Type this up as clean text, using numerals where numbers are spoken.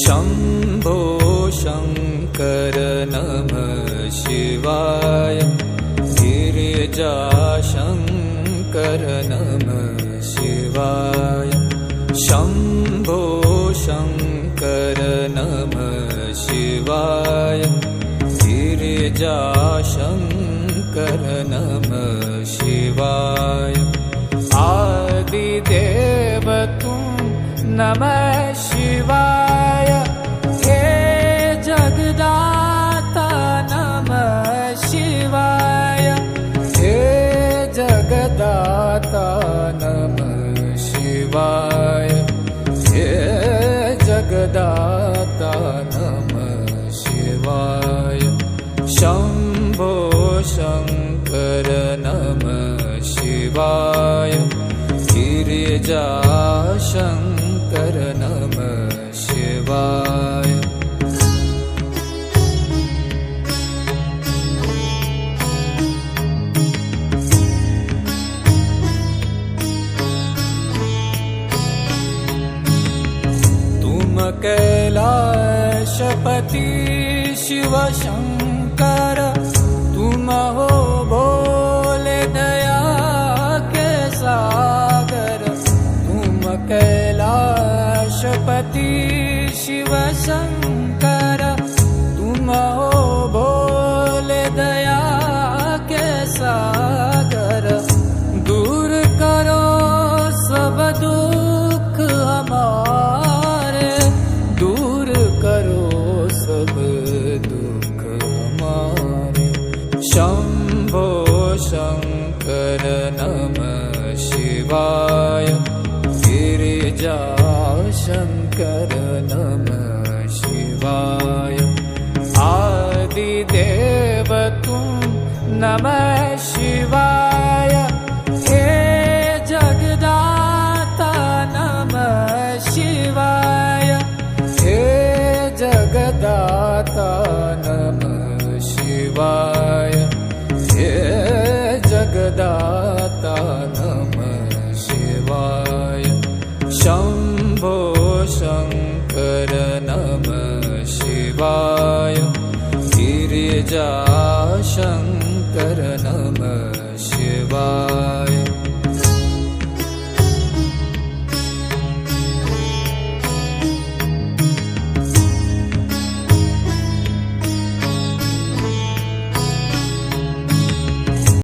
शम्भो शङ्कर नमः शिवाय गिरिजाशङ्कर नमः शिवाय शम्भो शङ्कर नमः शिवाय गिरिजाशङ्कर नमः शिवाय आदिदेव तुम नमः शिवाय हे जगदाता नमः शिवाय हे जगदाता नमः शिवाय हे जगदाता नमः शिवाय शम्भो शङ्कर नमः शिवाय गिरिजाशङ्कर नमः शिवाय तुम कैलाशपति शिव शंकर तुम हो भोले दया के सागर तुम कैलाशपति शिव शंकर तुम हो भोले दया के सागर दूर करो सब दुख हमारे दूर करो सब दुख हमारे शम्भो शङ्कर नमः शिवाय गिरिजाशङ्कर नमः शिवाय आदिदेव तुम नमः शिवाय हे जगदाता नमः शिवाय हे जगदाता नमः शिवाय हे जगदाता नमः शिवाय शम्भो शङ्कर नमः शिवाय गिरिजाशङ्कर नमः शिवाय।